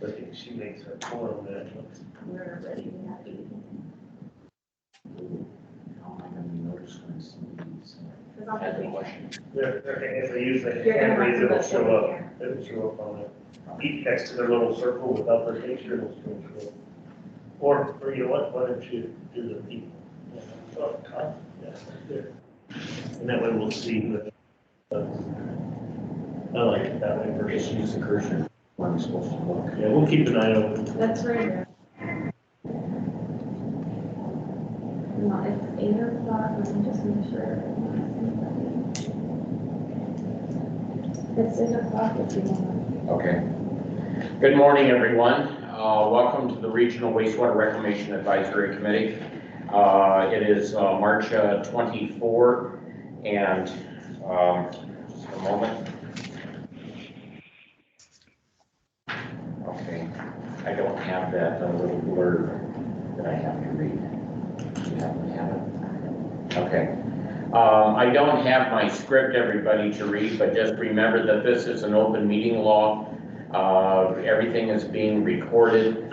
I think she makes a form that. We're ready to have you. How am I gonna notice when somebody's Because I'll had the put question? If they use the You're hand gonna raise, have to it'll put show over up. here. It'll show up on the, next to their little circle without their picture, it'll still show up. Or you know what, why don't you do the people? Oh, top, yeah, right there. And that way we'll see the, I like it that way Just versus, use the cursor when I'm supposed to look. yeah, we'll keep an eye open. That's right here. No, it's 8 o'clock, let me just make sure. It's 8 o'clock if you want. Okay. Good morning, everyone. Welcome to the Regional Wastewater Reclamation Advisory Committee. It is March 24, and just a moment. Okay, I don't have that little blurb that I have to read. Do you happen to have it? Okay. I don't have my script, everybody, to read, but just remember that this is an open meeting law. Everything is being recorded.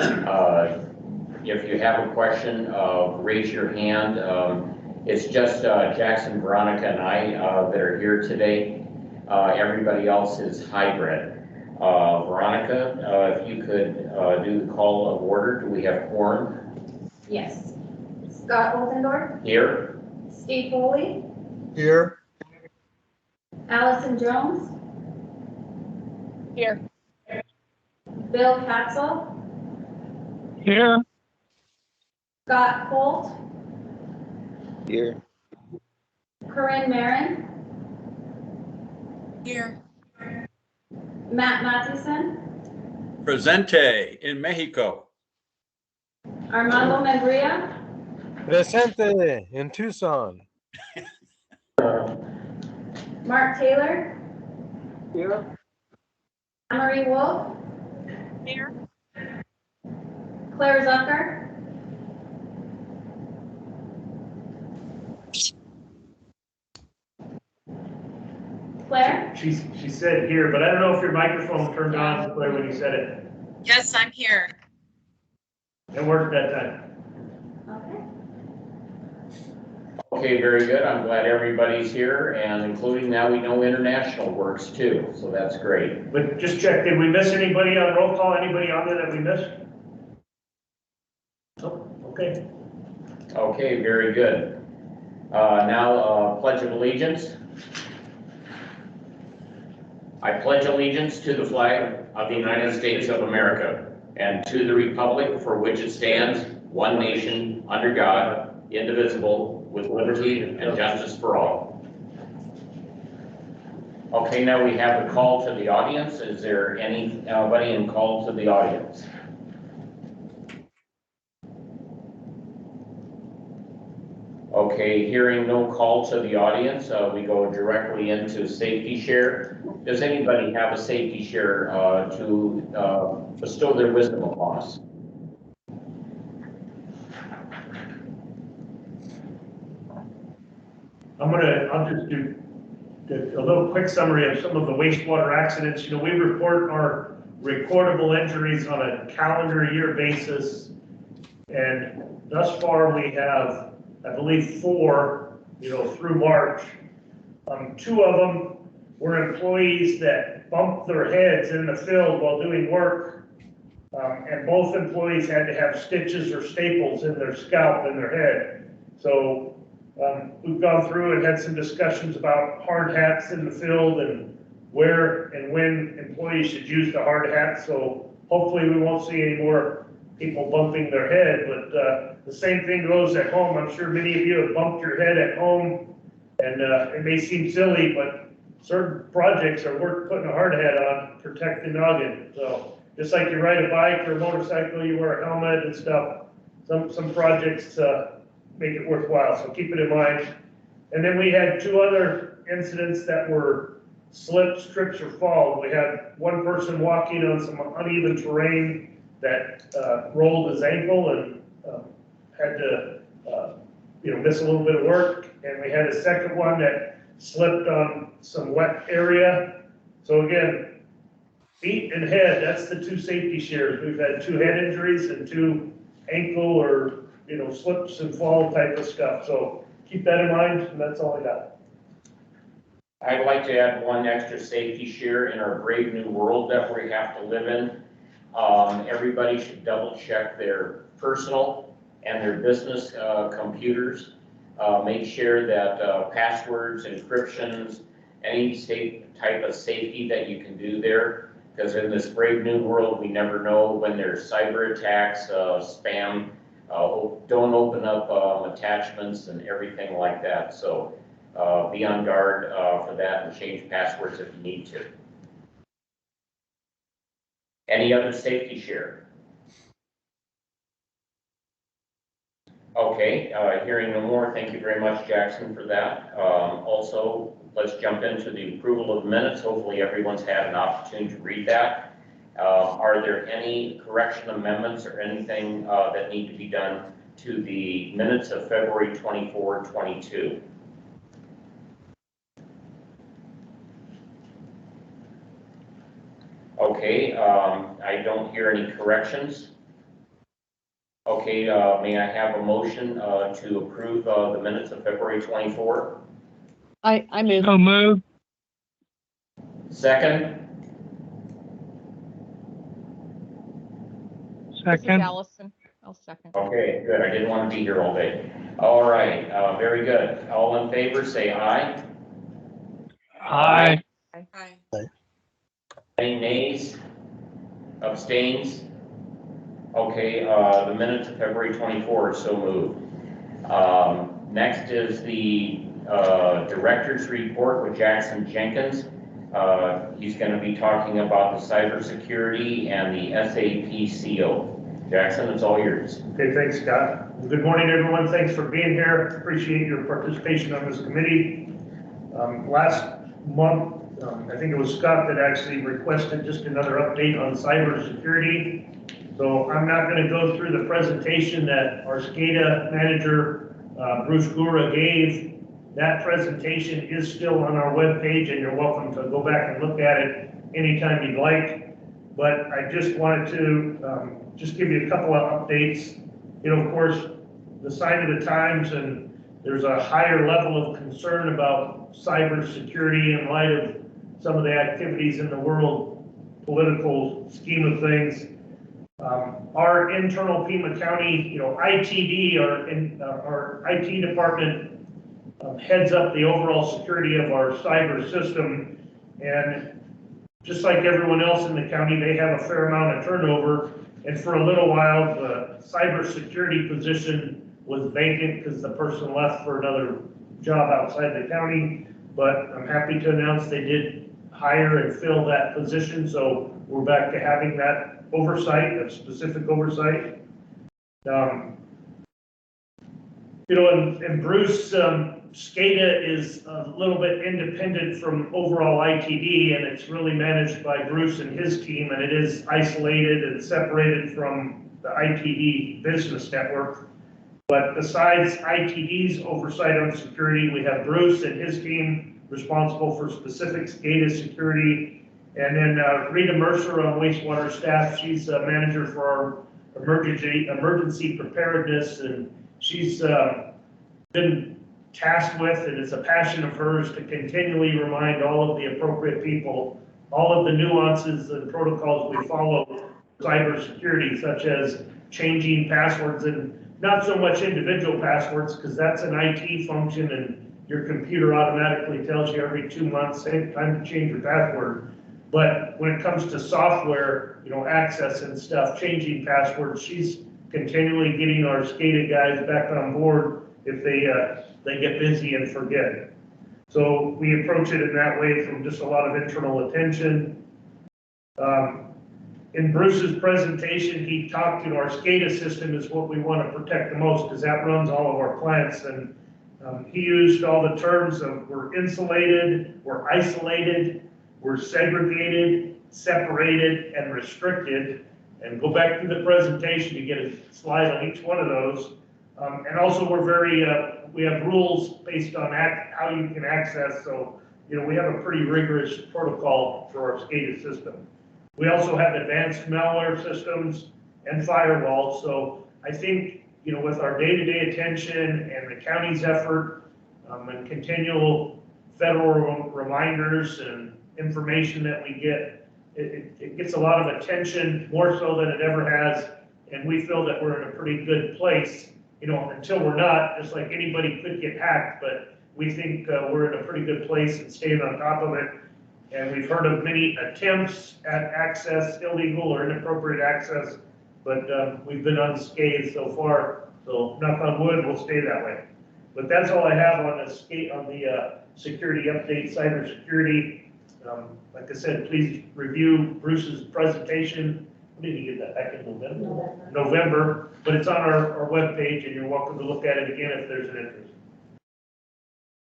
If you have a question, raise your hand. It's just Jackson, Veronica, and I that are here today. Everybody else is hybrid. Veronica, if you could do the call of order. Do we have quorum? Yes. Scott Oltendorf, Here. Steve Foley, Here. Allison Jones, Here. Bill Katzel, Here. Scott Holt, Here. Corinne Marin, Here. Matt Matheson, Presente in Mexico. Armando Membria, Presente in Tucson. Mark Taylor, Here. Marie Wolf, Here. Claire Zucker, Claire, She said here, but I don't know if your microphone turned on, Claire, when you said it. Yes, I'm here. It worked that time. okay. Okay, very good. I'm glad everybody's here, and including now we know international works too, so that's great. But just check, did we miss anybody on roll call? Anybody on there that we missed? Oh, okay. Okay, very good. Now, Pledge of Allegiance. I pledge allegiance to the flag of the United States of America and to the republic for which it stands, one nation, under God, indivisible, with liberty and justice for all. Okay, now we have the call to the audience. Is there anybody in call to the audience? Okay, hearing no call to the audience, we go directly into safety share. Does anybody have a safety share to bestow their wisdom upon us? I'll just do a little quick summary of some of the wastewater accidents. You know, we report our recordable injuries on a calendar year basis. And thus far we have, I believe, 4, through March. 2 of them were employees that bumped their heads in the field while doing work. And both employees had to have stitches or staples in their scalp and their head. So we've gone through and had some discussions about hard hats in the field and where and when employees should use the hard hat. So hopefully we won't see any more people bumping their head, but the same thing goes at home. I'm sure many of you have bumped your head at home, and it may seem silly, but certain projects are worth putting a hard hat on to protect the noggin. So just like you ride a bike or a motorcycle, you wear a helmet and stuff. Some projects make it worthwhile, so keep it in mind. And then we had 2 other incidents that were slips, trips, or falls. We had one person walking on some uneven terrain that rolled his ankle and had to miss a little bit of work. And we had a second one that slipped on some wet area. So again, Feet and head, that's the two safety shares. We've had 2 head injuries and 2 ankle or, slips and fall type of stuff. So keep that in mind, and that's all I got. I'd like to add one extra safety share in our brave new world that we have to live in. Everybody should double check their personal and their business computers. Make sure that passwords, encryptions, any type of safety that you can do there. Because in this brave new world, we never know when there's cyber attacks, spam. Don't open up attachments and everything like that. So be on guard for that and change passwords if you need to. Any other safety share? Okay, hearing no more, thank you very much, Jackson, for that. Also, let's jump into the approval of minutes. Hopefully everyone's had an opportunity to read that. Are there any correction amendments or anything that need to be done to the minutes of February 24, 22? Okay, I don't hear any corrections. Okay, may I have a motion to approve the minutes of February 24? I move. So moved. Second? This is Second. Allison. I'll second. Okay, good. I didn't want to be here all day. All right, very good. All in favor, say aye. Aye. Any nays? Abstains? Okay, the minutes of February 24 are so moved. Next is the director's report with Jackson Jenkins. He's going to be talking about the cybersecurity and the SAP CO. Jackson, it's all yours. Okay, thanks, Scott. Good morning, everyone. Thanks for being here. Appreciate your participation on this committee. Last month, I think it was Scott that actually requested just another update on cybersecurity. So I'm not going to go through the presentation that our SCADA manager, Bruce Gura, gave. That presentation is still on our webpage, and you're welcome to go back and look at it anytime you'd like. But I just wanted to just give you a couple of updates. Of course, the sign of the times, and there's a higher level of concern about cybersecurity in light of some of the activities in the world political scheme of things. Our internal Pima County, ITD, our IT department heads up the overall security of our cyber system, and just like everyone else in the county, they have a fair amount of turnover. And for a little while, the cybersecurity position was vacant because the person left for another job outside the county. But I'm happy to announce they did hire and fill that position, so we're back to having that oversight, that specific oversight. And Bruce, SCADA is a little bit independent from overall ITD, and it's really managed by Bruce and his team, and it is isolated and separated from the ITD business network. But besides ITD's oversight on security, we have Bruce and his team responsible for specific SCADA security. And then Rita Mercer on wastewater staff, she's a manager for our emergency preparedness, and she's been tasked with, and it's a passion of hers, to continually remind all of the appropriate people all of the nuances and protocols we follow for cybersecurity, such as changing passwords, and not so much individual passwords, because that's an IT function and your computer automatically tells you every 2 months, hey, time to change your password. But when it comes to software, access and stuff, changing passwords, she's continually getting our SCADA guys back on board if they get busy and forget. So we approach it in that way from just a lot of internal attention. In Bruce's presentation, he talked our SCADA system is what we want to protect the most, because that runs all of our plants. And he used all the terms of we're insulated, we're isolated, we're segregated, separated, and restricted. And go back to the presentation to get a slide on each one of those. And also we're we have rules based on how you can access. So, we have a pretty rigorous protocol for our SCADA system. We also have advanced malware systems and firewalls. So I think, with our day-to-day attention and the county's effort, and continual federal reminders and information that we get, it gets a lot of attention, more so than it ever has. And we feel that we're in a pretty good place, until we're not, just like anybody could get hacked, but we think we're in a pretty good place and staying on top of it. And we've heard of many attempts at access, illegal or inappropriate access, but we've been unscathed so far. So knock on wood, we'll stay that way. But that's all I have on the security update, cybersecurity. Like I said, please review Bruce's presentation. When did he get that? Back in November? November, but it's on our webpage, and you're welcome to look at it again if there's an interest.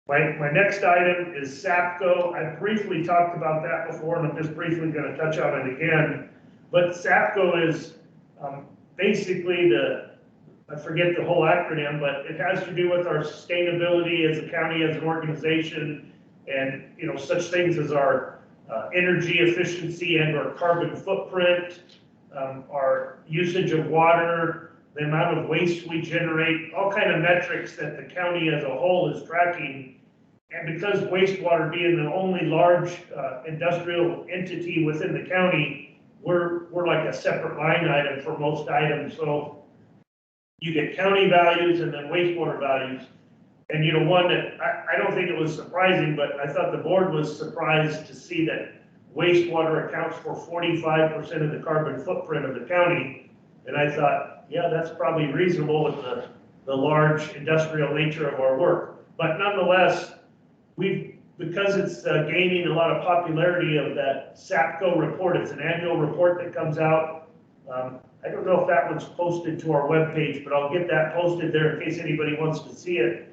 My next item is SAPCO. I briefly talked about that before, and I'm just briefly going to touch on it again. But SAPCO is basically I forget the whole acronym, but it has to do with our sustainability as a county, as an organization, and such things as our energy efficiency and our carbon footprint, our usage of water, the amount of waste we generate, all kind of metrics that the county as a whole is tracking. And because wastewater being the only large industrial entity within the county, we're like a separate line item for most items. So you get county values and then wastewater values. And one that I don't think it was surprising, but I thought the board was surprised to see that wastewater accounts for 45% of the carbon footprint of the county. And I thought, yeah, that's probably reasonable with the large industrial nature of our work. But nonetheless, because it's gaining a lot of popularity of that SAPCO report, it's an annual report that comes out. I don't know if that one's posted to our webpage, but I'll get that posted there in case anybody wants to see it.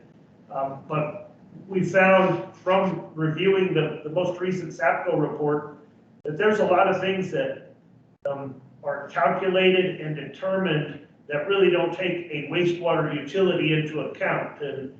But we found from reviewing the most recent SAPCO report that there's a lot of things that are calculated and determined that really don't take a wastewater utility into account. And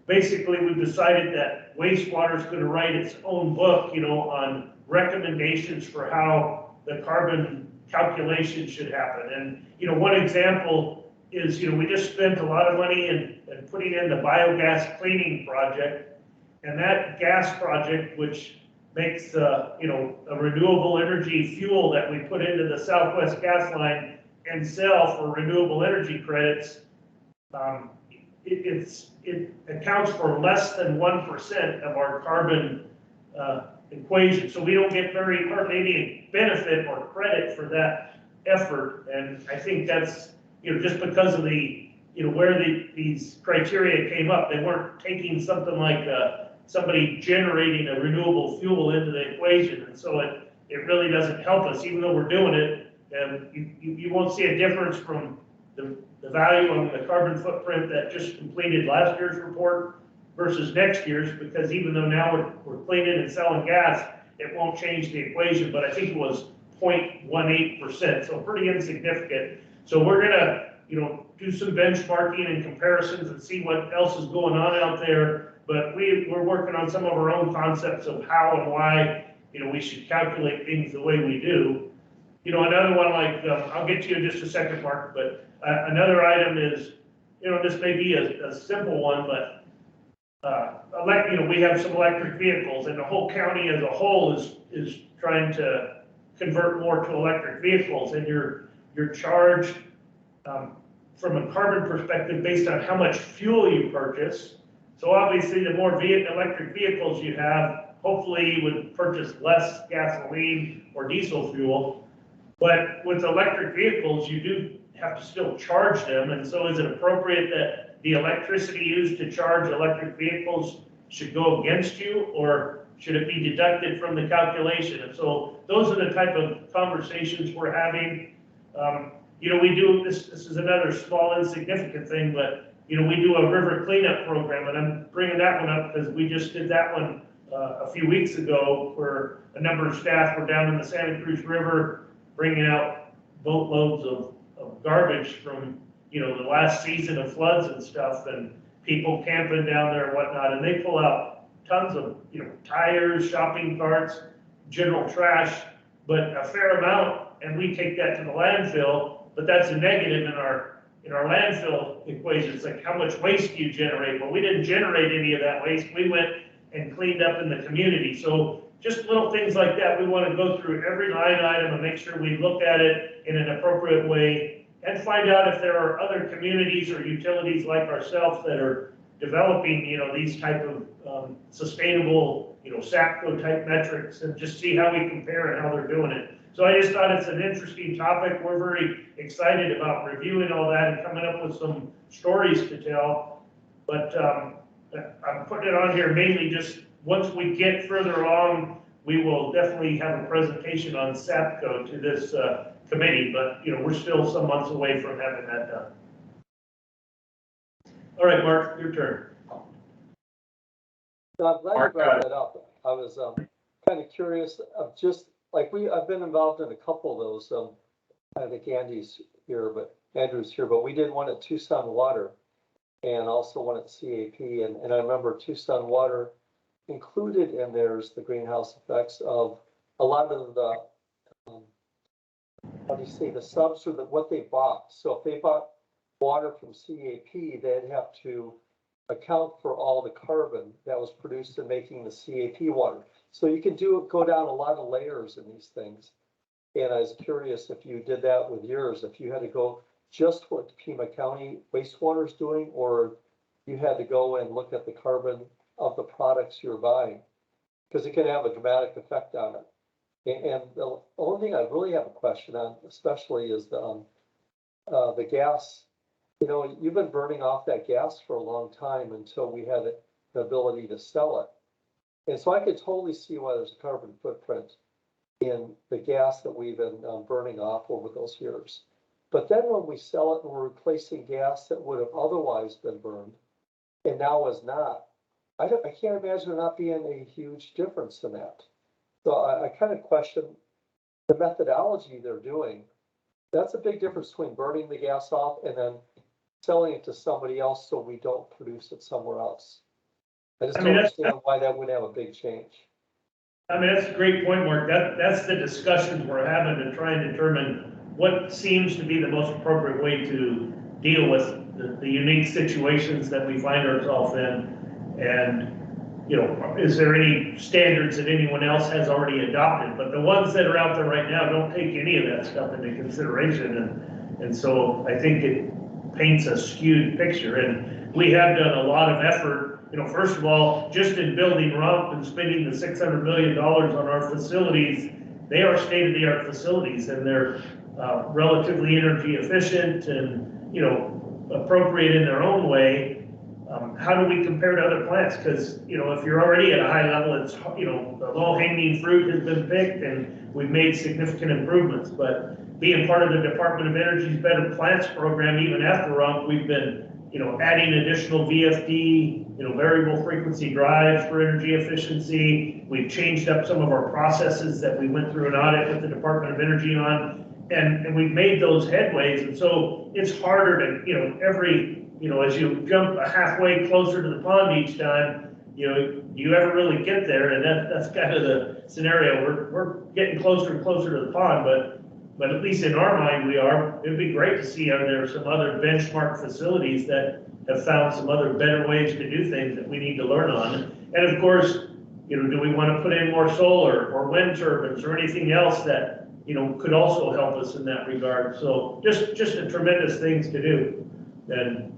basically, we've decided that wastewater is going to write its own book, on recommendations for how the carbon calculation should happen. And, one example is, we just spent a lot of money in putting in the biogas cleaning project. And that gas project, which makes, a renewable energy fuel that we put into the Southwest gas line and sell for renewable energy credits, it accounts for less than 1% of our carbon equation. So we don't get hardly any benefit or credit for that effort. And I think that's, just because of where these criteria came up, they weren't taking something like somebody generating a renewable fuel into the equation. And so it really doesn't help us, even though we're doing it. And you won't see a difference from the value on the carbon footprint that just completed last year's report versus next year's, because even though now we're cleaning and selling gas, it won't change the equation, but I think it was 0.18%, so pretty insignificant. So we're gonna, do some benchmarking and comparisons and see what else is going on out there, but we're working on some of our own concepts of how and why, we should calculate things the way we do. Another one like, I'll get to you in just a second, Mark, but another item is, this may be a simple one, but we have some electric vehicles, and the whole county as a whole is trying to convert more to electric vehicles, and you're charged from a carbon perspective based on how much fuel you purchase. So obviously, the more electric vehicles you have, hopefully you would purchase less gasoline or diesel fuel. But with electric vehicles, you do have to still charge them. And so is it appropriate that the electricity used to charge electric vehicles should go against you, or should it be deducted from the calculation? And so those are the type of conversations we're having. We do, this is another small insignificant thing, but we do a river cleanup program, and I'm bringing that one up because we just did that one a few weeks ago, where a number of staff were down in the Santa Cruz River bringing out boatloads of garbage from, the last season of floods and stuff, and people camping down there and whatnot, and they pull out tons of, tires, shopping carts, general trash, but a fair amount, and we take that to the landfill, but that's a negative in our landfill equation. It's like, how much waste do you generate? Well, we didn't generate any of that waste. We went and cleaned up in the community. So just little things like that. We want to go through every line item and make sure we look at it in an appropriate way and find out if there are other communities or utilities like ourselves that are developing, these type of sustainable, SAPCO type metrics, and just see how we compare and how they're doing it. So I just thought it's an interesting topic. We're very excited about reviewing all that and coming up with some stories to tell. But I'm putting it on here mainly just once we get further along, we will definitely have a presentation on SAPCO to this committee, but we're still some months away from having that done. All right, Mark, your turn. No, I'm glad you brought that up. I was kind of curious of just like I've been involved in a couple of those. I think Andrew's here, but we did one at Tucson Water and also one at CAP. And I remember Tucson Water included in theirs the greenhouse effects of a lot of the, the subs or what they bought. So if they bought water from CAP, they'd have to account for all the carbon that was produced in making the CAP water. So you can go down a lot of layers in these things. And I was curious if you did that with yours, if you had to go just what Pima County wastewater is doing, or you had to go and look at the carbon of the products you're buying, because it can have a dramatic effect on it. And the only thing I really have a question on, especially, is the gas. You've been burning off that gas for a long time until we had the ability to sell it. And so I could totally see why there's a carbon footprint in the gas that we've been burning off over those years. But then when we sell it and we're replacing gas that would have otherwise been burned and now is not, I can't imagine there not being a huge difference in that. So I kind of question the methodology they're doing. That's a big difference between burning the gas off and then selling it to somebody else so we don't produce it somewhere else. I just don't understand why that would have a big change. That's a great point, Mark. That's the discussions we're having to try and determine what seems to be the most appropriate way to deal with the unique situations that we find ourselves in. And, is there any standards that anyone else has already adopted? But the ones that are out there right now don't take any of that stuff into consideration. And so I think it paints a skewed picture. And we have done a lot of effort, first of all, just in building RUMP and spending the $600 million on our facilities. They are state-of-the-art facilities, and they're relatively energy efficient and, appropriate in their own way. How do we compare to other plants? Because, if you're already at a high level, it's, the low-hanging fruit has been picked and we've made significant improvements. But being part of the Department of Energy's Better Plants program, even after RUMP, we've been, adding additional VFD, variable frequency drives for energy efficiency. We've changed up some of our processes that we went through an audit with the Department of Energy on, and we've made those headways. And so it's harder to, as you jump halfway closer to the pond each time, do you ever really get there? And that's kind of the scenario. We're getting closer and closer to the pond, but at least in our mind we are. It'd be great to see are there some other benchmark facilities that have found some other better ways to do things that we need to learn on. And of course, do we want to put in more solar or wind turbines or anything else that, could also help us in that regard? So just a tremendous things to do. And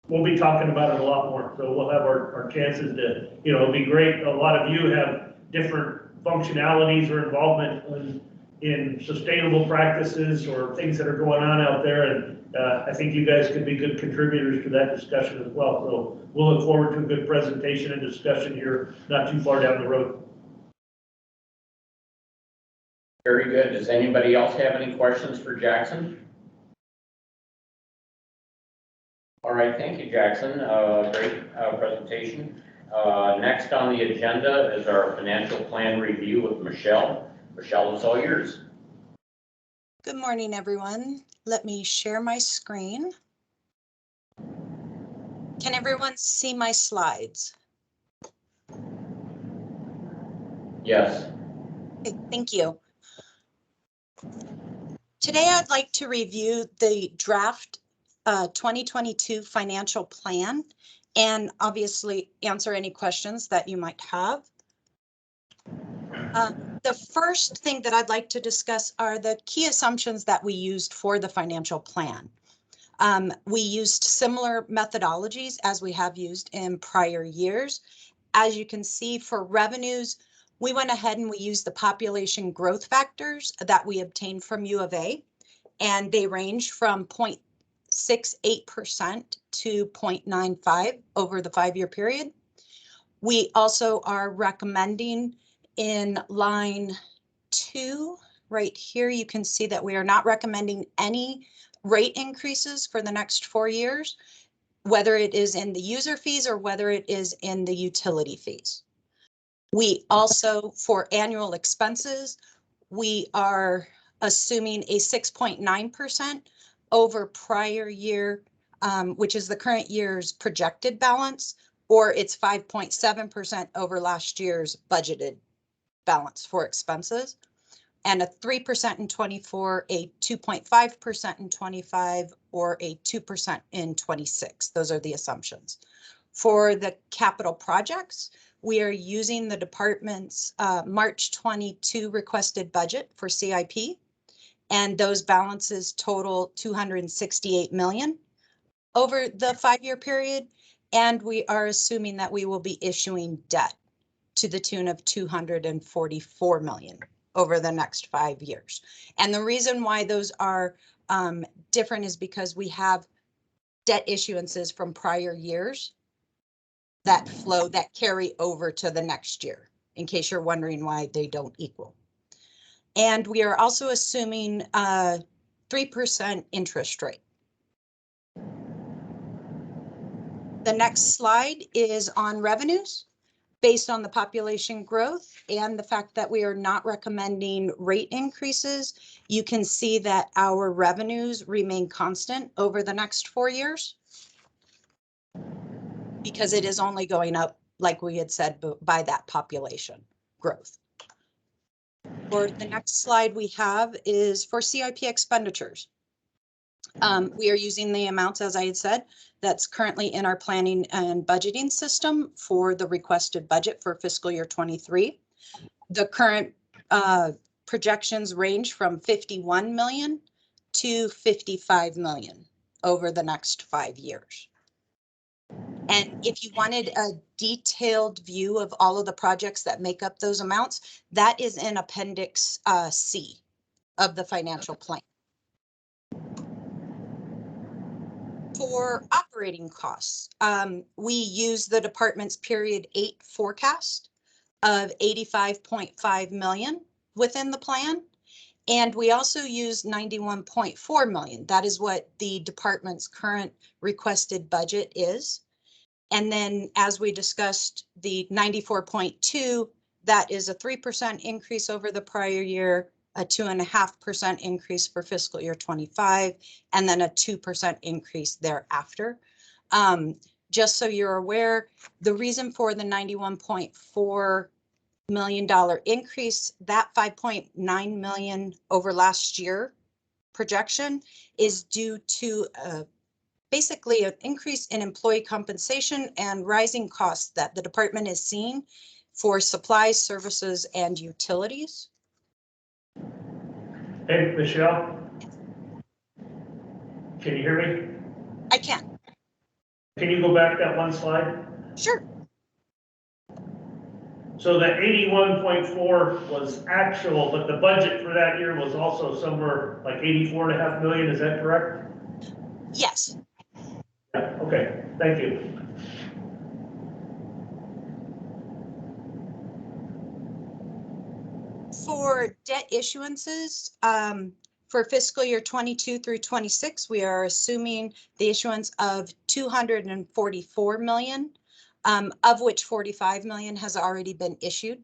we'll be talking about it a lot more. So we'll have our chances to, it'll be great. A lot of you have different functionalities or involvement in sustainable practices or things that are going on out there. And I think you guys could be good contributors to that discussion as well. So we'll look forward to a good presentation and discussion here, not too far down the road. Very good. Does anybody else have any questions for Jackson? All right, thank you, Jackson. Great presentation. Next on the agenda is our financial plan review with Michelle. Michelle, it's all yours. Good morning, everyone. Let me share my screen. Can everyone see my slides? Yes. Okay, thank you. Today, I'd like to review the draft 2022 financial plan and obviously answer any questions that you might have. The first thing that I'd like to discuss are the key assumptions that we used for the financial plan. We used similar methodologies as we have used in prior years. As you can see, for revenues, we went ahead and we used the population growth factors that we obtained from U of A, and they range from 0.68% to 0.95 over the 5-year period. We also are recommending in line 2, right here, you can see that we are not recommending any rate increases for the next 4 years, whether it is in the user fees or whether it is in the utility fees. We also, for annual expenses, we are assuming a 6.9% over prior year, which is the current year's projected balance, or it's 5.7% over last year's budgeted balance for expenses, and a 3% in 24, a 2.5% in 25, or a 2% in 26. Those are the assumptions. For the capital projects, we are using the department's March 22 requested budget for CIP, and those balances total $268 million over the 5-year period, and we are assuming that we will be issuing debt to the tune of $244 million over the next 5 years. And the reason why those are different is because we have debt issuances from prior years that carry over to the next year, in case you're wondering why they don't equal. And we are also assuming a 3% interest rate. The next slide is on revenues. Based on the population growth and the fact that we are not recommending rate increases, you can see that our revenues remain constant over the next 4 years, because it is only going up, like we had said, by that population growth. For the next slide we have is for CIP expenditures. We are using the amounts, as I had said, that's currently in our planning and budgeting system for the requested budget for fiscal year 23. The current projections range from 51 million to 55 million over the next 5 years. And if you wanted a detailed view of all of the projects that make up those amounts, that is in Appendix C of the financial plan. For operating costs, we use the department's period 8 forecast of 85.5 million within the plan. And we also use 91.4 million. That is what the department's current requested budget is. And then, as we discussed, the 94.2, that is a 3% increase over the prior year, a 2.5% increase for fiscal year 25, and then a 2% increase thereafter. Just so you're aware, the reason for the $91.4 million increase, that 5.9 million over last year projection, is due to basically an increase in employee compensation and rising costs that the department is seeing for supplies, services, and utilities. Hey, Michelle? Can you hear me? I can. Can you go back that one slide? Sure. So the 81.4 was actual, but the budget for that year was also somewhere like 84.5 million, is that correct? Yes. Yeah, okay, thank you. For debt issuances, for fiscal year 22 through 26, we are assuming the issuance of 244 million, of which 45 million has already been issued.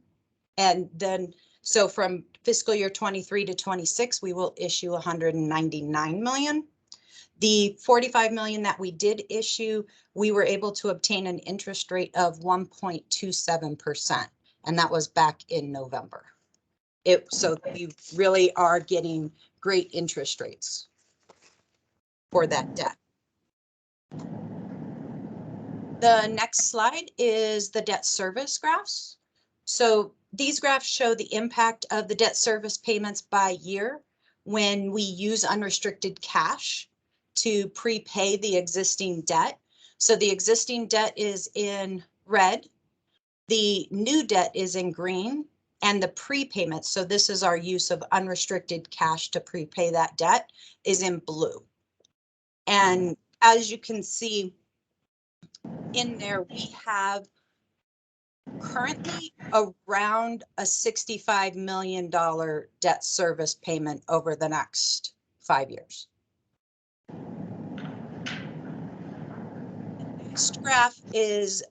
And then, so from fiscal year 23 to 26, we will issue 199 million. The 45 million that we did issue, we were able to obtain an interest rate of 1.27%, and that was back in November. So we really are getting great interest rates for that debt. The next slide is the debt service graphs. So these graphs show the impact of the debt service payments by year when we use unrestricted cash to prepay the existing debt. So the existing debt is in red, the new debt is in green, and the prepayment, so this is our use of unrestricted cash to prepay that debt, is in blue. And as you can see in there, we have currently around a $65 million debt service payment over the next 5 years. The next graph is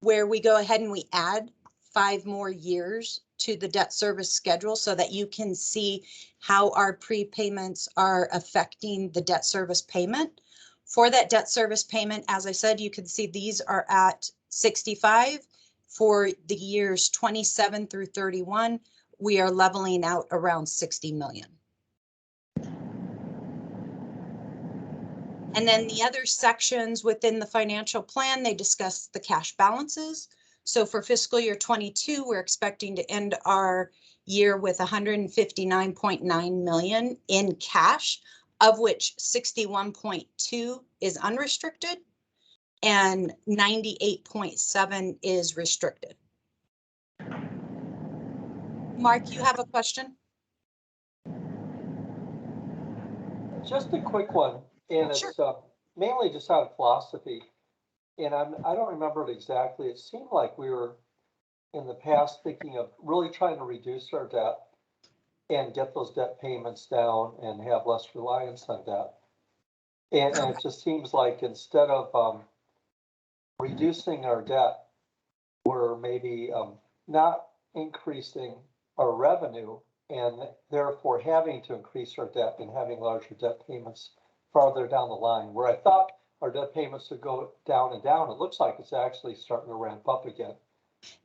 where we go ahead and we add 5 more years to the debt service schedule so that you can see how our prepayments are affecting the debt service payment. For that debt service payment, as I said, you can see these are at 65. For the years 27 through 31, we are leveling out around 60 million. And then the other sections within the financial plan, they discuss the cash balances. So for fiscal year 22, we're expecting to end our year with 159.9 million in cash, of which 61.2 is unrestricted and 98.7 is restricted. Mark, you have a question? Just a quick one, and Sure. it's mainly just out of philosophy. And I don't remember it exactly. It seemed like we were in the past thinking of really trying to reduce our debt and get those debt payments down and have less reliance on debt. And it just seems like instead of reducing our debt, we're maybe not increasing our revenue and therefore having to increase our debt and having larger debt payments farther down the line. Where I thought our debt payments would go down and down, it looks like it's actually starting to ramp up again.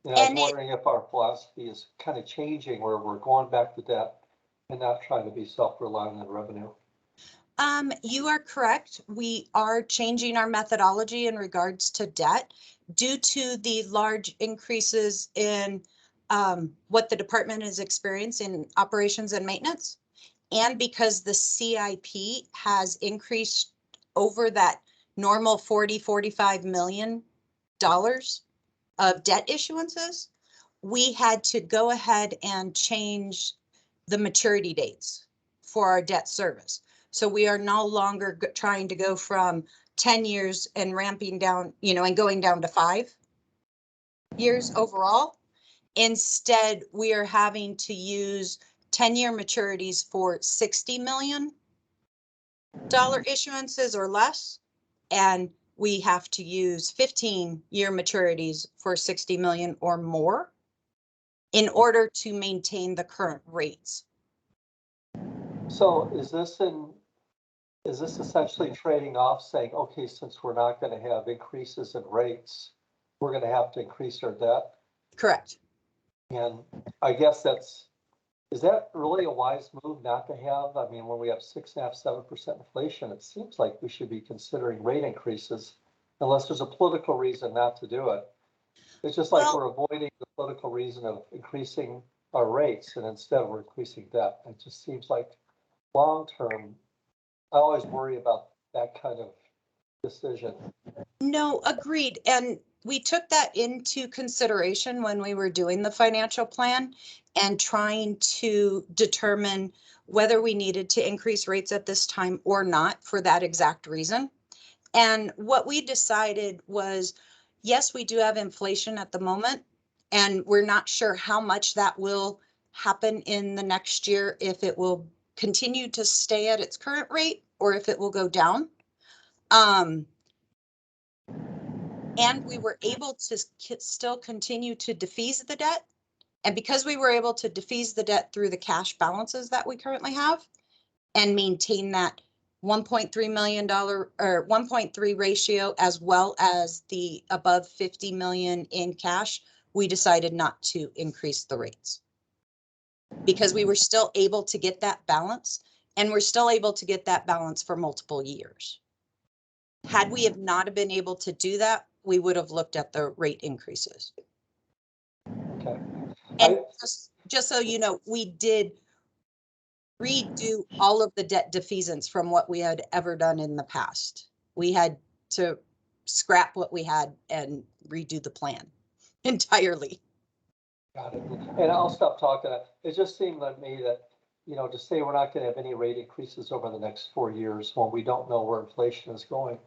And I was wondering if our philosophy is kind of changing where we're going back to debt and not trying to be self-reliant on revenue. You are correct. We are changing our methodology in regards to debt due to the large increases in what the department is experiencing in operations and maintenance. And because the CIP has increased over that normal $40-45 million of debt issuances, we had to go ahead and change the maturity dates for our debt service. So we are no longer trying to go from 10 years and ramping down, and going down to 5 years overall. Instead, we are having to use 10-year maturities for $60 million issuances or less, and we have to use 15-year maturities for 60 million or more in order to maintain the current rates. So is this essentially trading off saying, okay, since we're not going to have increases in rates, we're going to have to increase our debt? Correct. And I guess is that really a wise move not to have? I mean, when we have 6.5%, 7% inflation, it seems like we should be considering rate increases unless there's a political reason not to do it. It's just like we're avoiding the political reason of increasing our rates and instead we're increasing debt. It just seems like long-term, I always worry about that kind of decision. No, agreed. And we took that into consideration when we were doing the financial plan and trying to determine whether we needed to increase rates at this time or not for that exact reason. And what we decided was, yes, we do have inflation at the moment, and we're not sure how much that will happen in the next year, if it will continue to stay at its current rate or if it will go down. And we were able to still continue to defease the debt. And because we were able to defease the debt through the cash balances that we currently have and maintain that $1.3 million or 1.3 ratio, as well as the above 50 million in cash, we decided not to increase the rates. because we were still able to get that balance, and we're still able to get that balance for multiple years. Had we have not been able to do that, we would have looked at the rate increases. Okay. And just so you know, we did redo all of the debt defeasance from what we had ever done in the past. We had to scrap what we had and redo the plan entirely. Got it. And I'll stop talking. It just seemed like me that, to say we're not gonna have any rate increases over the next 4 years when we don't know where inflation is going.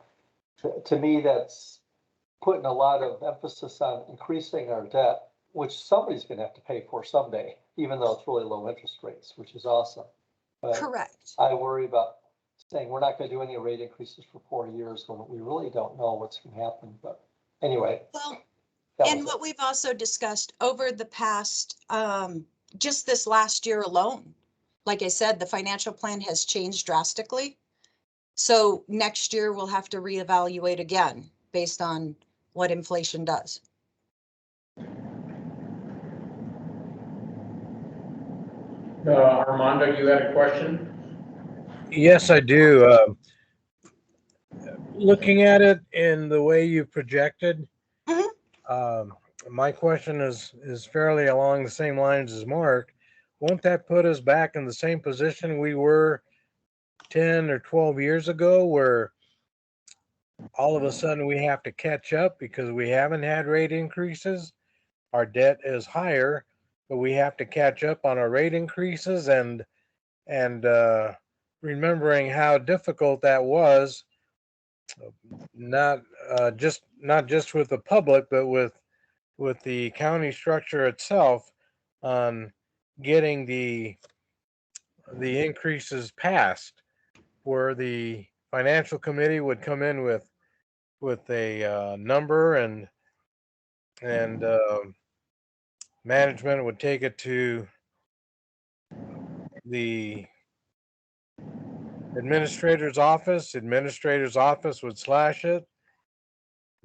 To me, that's putting a lot of emphasis on increasing our debt, which somebody's gonna have to pay for someday, even though it's really low interest rates, which is awesome. But Correct. I worry about saying we're not gonna do any rate increases for 4 years when we really don't know what's gonna happen. But anyway. Well, that and was what it. we've also discussed over the past, just this last year alone, like I said, the financial plan has changed drastically. So next year we'll have to reevaluate again based on what inflation does. Armando, you had a question? Yes, I do. Looking at it in the way you projected, Mhm. my question is fairly along the same lines as Mark. Won't that put us back in the same position we were 10 or 12 years ago, where all of a sudden we have to catch up because we haven't had rate increases? Our debt is higher, but we have to catch up on our rate increases, and remembering how difficult that was, not just with the public, but with the county structure itself, on getting the increases passed, where the financial committee would come in with a number, and management would take it to the administrator's office would slash it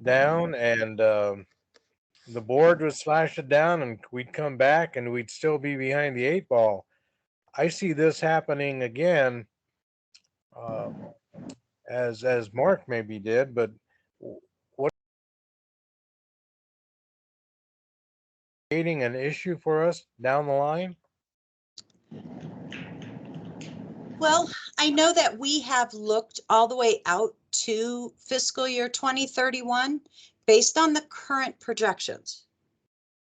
down, and the board would slash it down, and we'd come back and we'd still be behind the 8 ball. I see this happening again, uh, as Mark maybe did, but what creating an issue for us down the line? Well, I know that we have looked all the way out to fiscal year 2031 based on the current projections.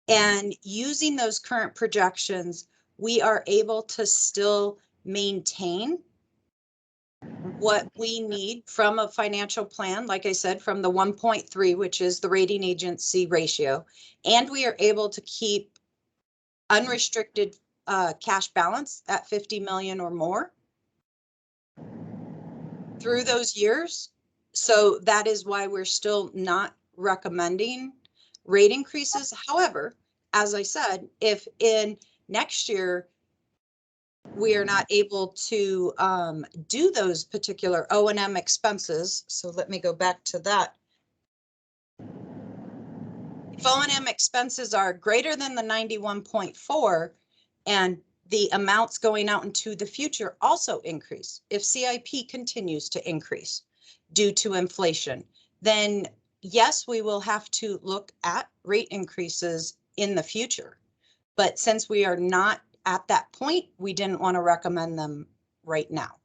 And using those current projections, we are able to still maintain what we need from a financial plan, like I said, from the 1.3, which is the rating agency ratio. And we are able to keep unrestricted cash balance at 50 million or more through those years. So that is why we're still not recommending rate increases. However, as I said, if in next year we are not able to do those particular O&M expenses, so let me go back to that. If O&M expenses are greater than the 91.4 and the amounts going out into the future also increase, if CIP continues to increase due to inflation, then yes, we will have to look at rate increases in the future. But since we are not at that point, we didn't want to recommend them right now.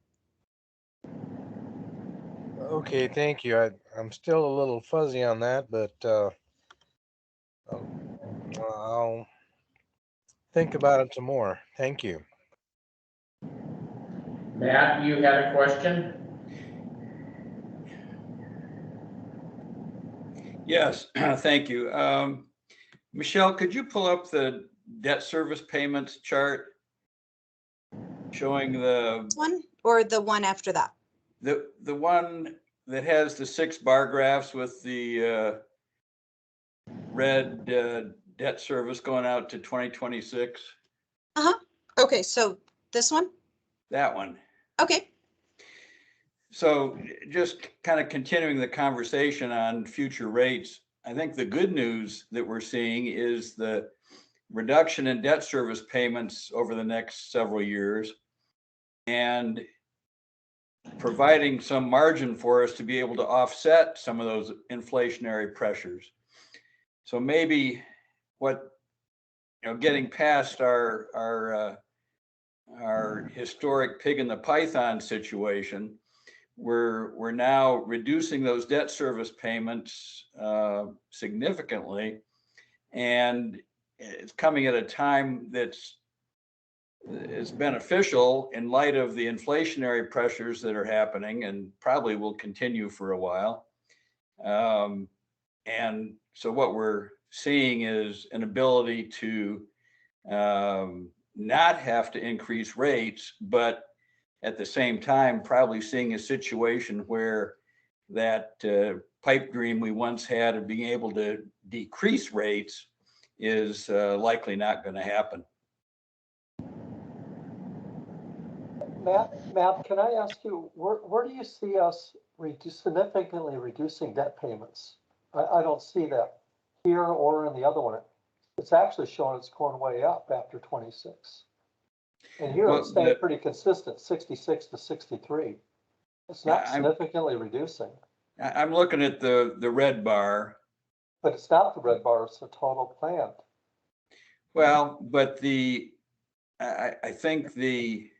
Okay, thank you. I'm still a little fuzzy on that, but I'll think about it some more. Thank you. Matt, you had a question? Yes, thank you. Michelle, could you pull up the debt service payments chart showing One or the one after that? the one that has the 6 bar graphs with the red debt service going out to 2026? Okay, so this one? That one. Okay. So just kind of continuing the conversation on future rates, I think the good news that we're seeing is the reduction in debt service payments over the next several years, and providing some margin for us to be able to offset some of those inflationary pressures. So maybe getting past our historic pig in the python situation, we're now reducing those debt service payments significantly, and it's coming at a time that's beneficial in light of the inflationary pressures that are happening and probably will continue for a while. And so what we're seeing is an ability to not have to increase rates, but at the same time, probably seeing a situation where that pipe dream we once had of being able to decrease rates is likely not going to happen. Matt, can I ask you, where do you see us significantly reducing debt payments? I don't see that here or in the other one. It's actually showing it's going way up after 26. And here it's staying pretty consistent, 66 to 63. It's not significantly reducing. I'm looking at the red bar. But it's not the red bar, it's the total plant. Well, but I think the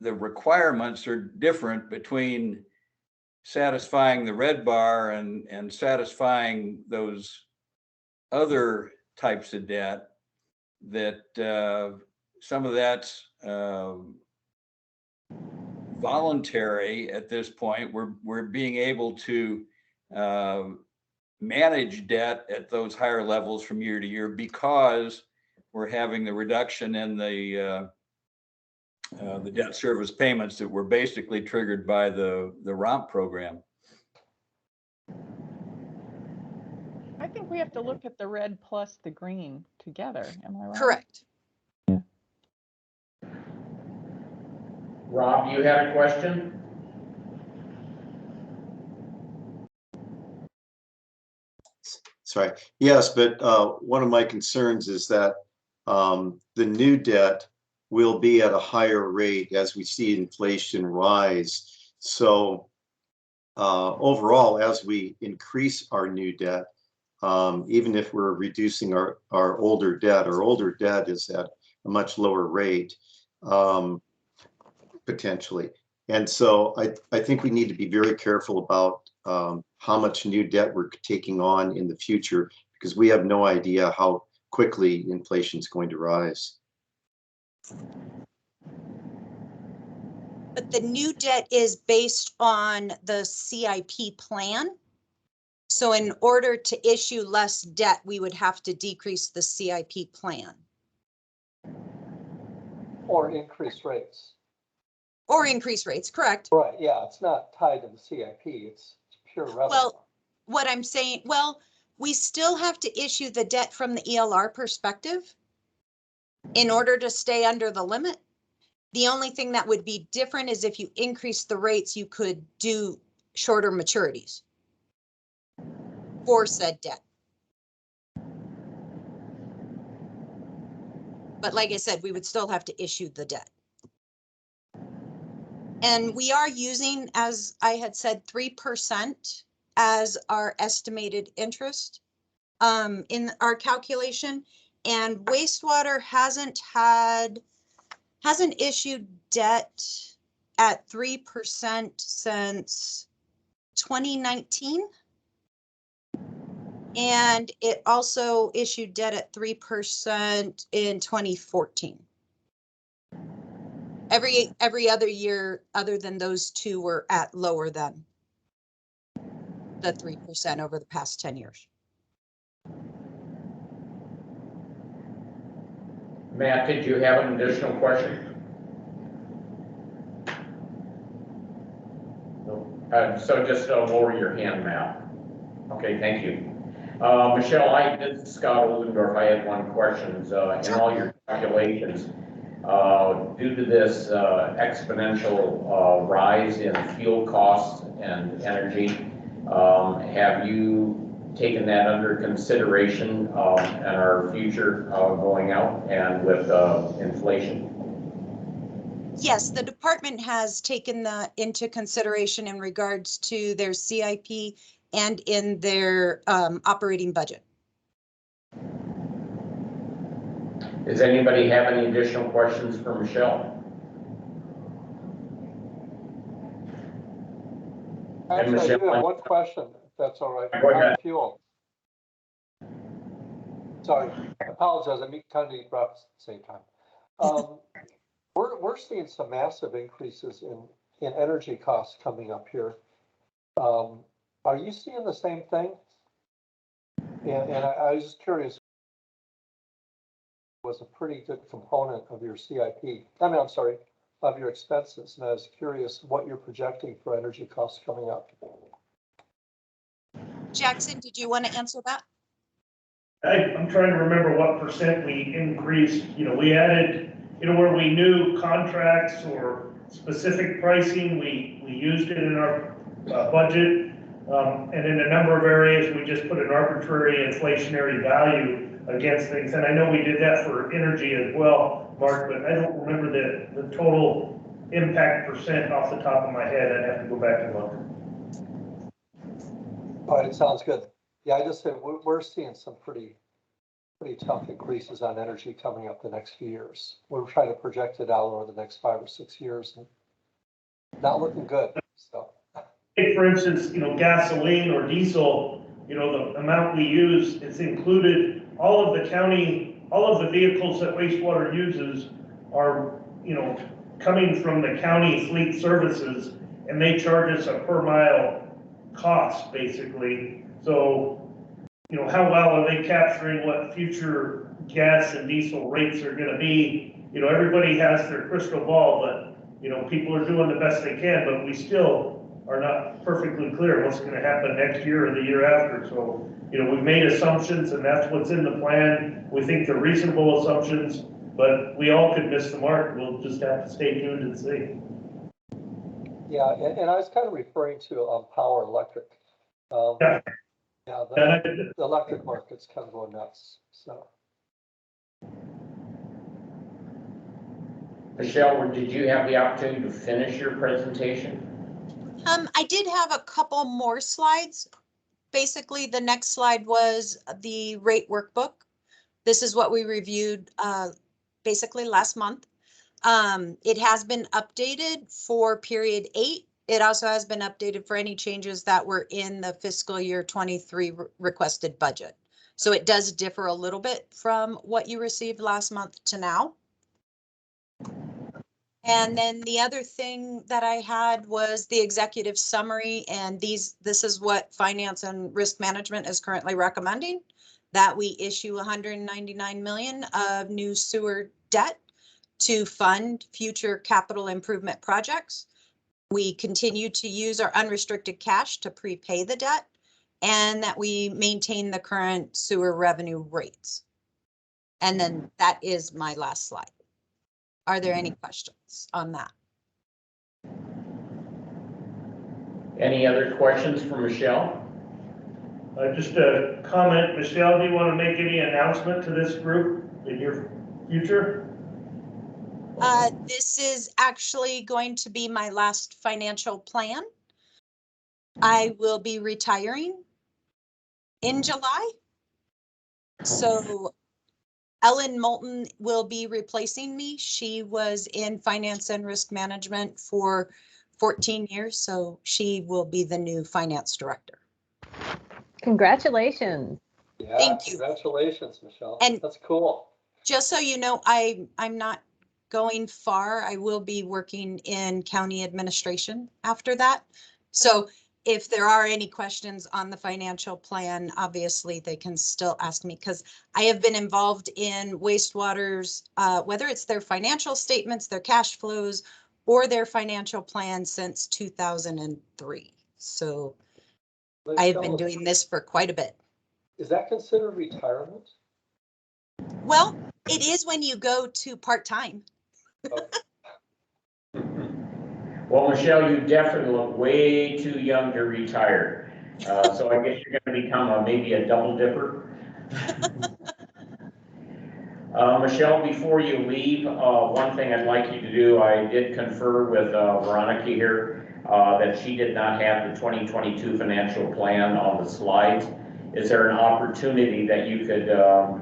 requirements are different between satisfying the red bar and satisfying those other types of debt, that some of that's voluntary at this point. We're being able to manage debt at those higher levels from year to year because we're having the reduction in the debt service payments that were basically triggered by the ROMP program. I think we have to look at the red plus the green together. Am I right? Correct. Rob, you had a question? Sorry. Yes, but one of my concerns is that the new debt will be at a higher rate as we see inflation rise. So overall, as we increase our new debt, even if we're reducing our older debt is at a much lower rate, potentially. And so I think we need to be very careful about how much new debt we're taking on in the future, because we have no idea how quickly inflation is going to rise. But the new debt is based on the CIP plan. So in order to issue less debt, we would have to decrease the CIP plan. Or increase rates. Or increase rates, correct? Right, yeah, it's not tied to the CIP, it's pure revenue. Well, what I'm saying, we still have to issue the debt from the ELR perspective in order to stay under the limit. The only thing that would be different is if you increase the rates, you could do shorter maturities for said debt. But like I said, we would still have to issue the debt. And we are using, as I had said, 3% as our estimated interest in our calculation. And wastewater hasn't issued debt at 3% since 2019. And it also issued debt at 3% in 2014. Every other year, other than those two, were at lower than the 3% over the past 10 years. Matt, did you have an additional question? No. So just lower your hand, Matt. Okay, thank you. Michelle, this is Scott Oldendorf. I had one question. In all your calculations, due to this exponential rise in fuel costs and energy, have you taken that under consideration and our future going out and with inflation? Yes, the department has taken that into consideration in regards to their CIP and in their operating budget. Does anybody have any additional questions for Michelle? Actually, I Michelle, do have one question, if that's all right. Go ahead. On fuel. Sorry, I apologize, I'm kind of eating breakfast at the same time. We're seeing some massive increases in energy costs coming up here. Are you seeing the same thing? And I was just curious, was a pretty good component of your CIP. I mean, I'm sorry, of your expenses. And I was curious what you're projecting for energy costs coming up. Jackson, did you want to answer that? I'm trying to remember what percent we increased. You know, we added, you know, where we knew contracts or specific pricing, we used it in our budget. And in a number of areas, we just put an arbitrary inflationary value against things. And I know we did that for energy as well, Mark, but I don't remember the total impact percent off the top of my head. I'd have to go back and look. All right, it sounds good. Yeah, I just said we're seeing some pretty tough increases on energy coming up the next few years. We're trying to project it out over the next 5 or 6 years, and not looking good. So, Take for instance, you know, gasoline or diesel. You know, the amount we use, it's included. All of the vehicles that wastewater uses are, you know, coming from the county fleet services, and they charge us a per mile cost, basically. So, you know, how well are they capturing what future gas and diesel rates are going to be? You know, everybody has their crystal ball, but, you know, people are doing the best they can, but we still are not perfectly clear what's going to happen next year or the year after. So, you know, we've made assumptions, and that's what's in the plan. We think they're reasonable assumptions, but we all could miss the mark. We'll just have to stay tuned and see. yeah, and I was kind of referring to power electric. Yeah. Yeah, the electric market's kind of going nuts. So, Michelle, did you have the opportunity to finish your presentation? I did have a couple more slides. Basically, the next slide was the rate workbook. This is what we reviewed basically last month. It has been updated for period 8. It also has been updated for any changes that were in the fiscal year 23 requested budget. So it does differ a little bit from what you received last month to now. And then the other thing that I had was the executive summary, and this is what Finance and Risk Management is currently recommending, that we issue 199 million of new sewer debt to fund future capital improvement projects. We continue to use our unrestricted cash to prepay the debt, and that we maintain the current sewer revenue rates. And then that is my last slide. Are there any questions on that? Any other questions for Michelle? Just a comment, Michelle, do you want to make any announcement to this group in your future? This is actually going to be my last financial plan. I will be retiring in July. So Ellen Moulton will be replacing me. She was in Finance and Risk Management for 14 years, so she will be the new finance director. Congratulations. yeah, Thank you. Congratulations, Michelle. And that's cool. Just so you know, I'm not going far. I will be working in county administration after that. So if there are any questions on the financial plan, obviously they can still ask me, because I have been involved in wastewater's, whether it's their financial statements, their cash flows, or their financial plan since 2003. So I have been doing this for quite a bit. Is that considered retirement? Well, it is when you go to part-time. Well, Michelle, you definitely look way too young to retire. So I guess you're gonna become maybe a double dipper. Michelle, before you leave, one thing I'd like you to do, I did confer with Veronica here, that she did not have the 2022 financial plan on the slides. Is there an opportunity that you could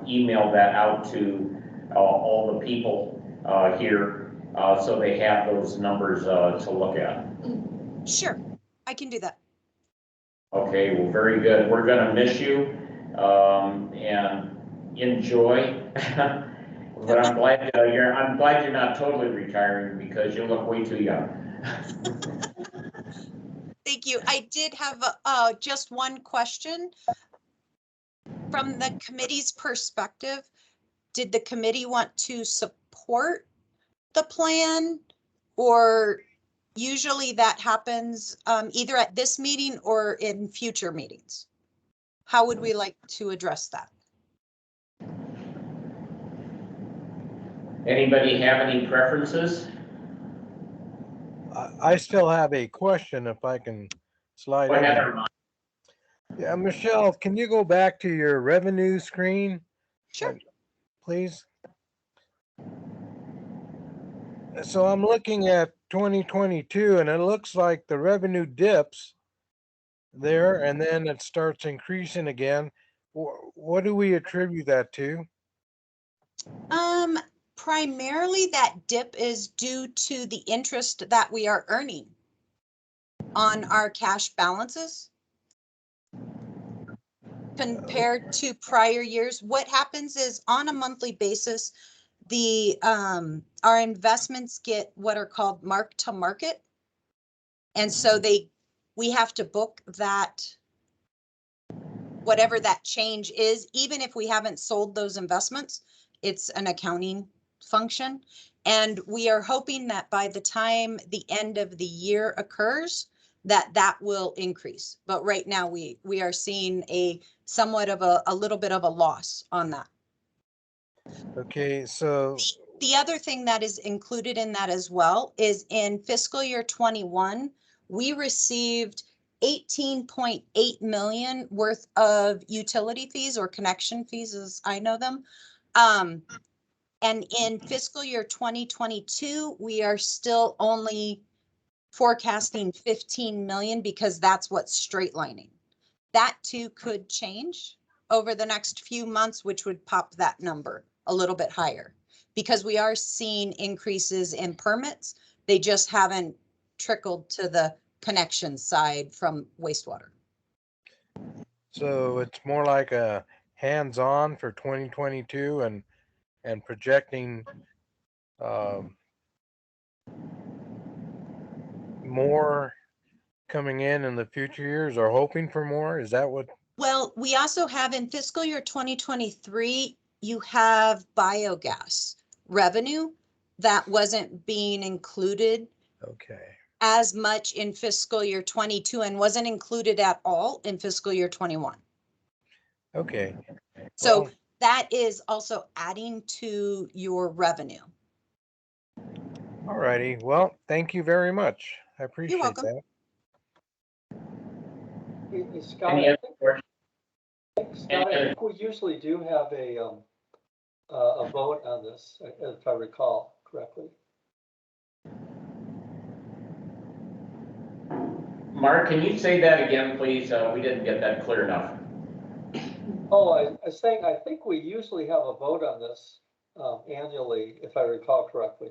email that out to all the people here so they have those numbers to look at? Sure, I can do that. Okay, well, very good. We're gonna miss you and enjoy. But I'm glad I'm glad you're not totally retiring because you look way too young. Thank you. I did have just one question. From the committee's perspective, did the committee want to support the plan? Or usually that happens either at this meeting or in future meetings? How would we like to address that? Anybody have any preferences? I still have a question if I can slide Go in ahead, there. Armand. Yeah, Michelle, can you go back to your revenue screen, Sure. please? So I'm looking at 2022 and it looks like the revenue dips there and then it starts increasing again. What do we attribute that to? Primarily that dip is due to the interest that we are earning on our cash balances compared to prior years. What happens is on a monthly basis, the our investments get what are called mark to market. And so we have to book that, whatever that change is, even if we haven't sold those investments, it's an accounting function. And we are hoping that by the time the end of the year occurs, that will increase. But right now we are seeing a somewhat of a little bit of a loss on that. Okay, so The other thing that is included in that as well is in fiscal year 21, we received 18.8 million worth of utility fees or connection fees as I know them. And in fiscal year 2022, we are still only forecasting 15 million because that's what's straight lining. That too could change over the next few months, which would pop that number a little bit higher because we are seeing increases in permits. They just haven't trickled to the connection side from wastewater. so it's more like a hands-on for 2022 and projecting more coming in the future years or hoping for more? Is that what? Well, we also have in fiscal year 2023, you have biogas revenue that wasn't being included Okay. as much in fiscal year 22 and wasn't included at all in fiscal year 21. Okay. So Well, that is also adding to your revenue. all righty. Well, thank you very much. I appreciate welcome. that. Hey, Scott, Any I other questions? Scott, I think we usually do have a vote on this, if I recall correctly. Mark, can you say that again, please? We didn't get that clear enough. Oh, I was saying, I think we usually have a vote on this annually, if I recall correctly.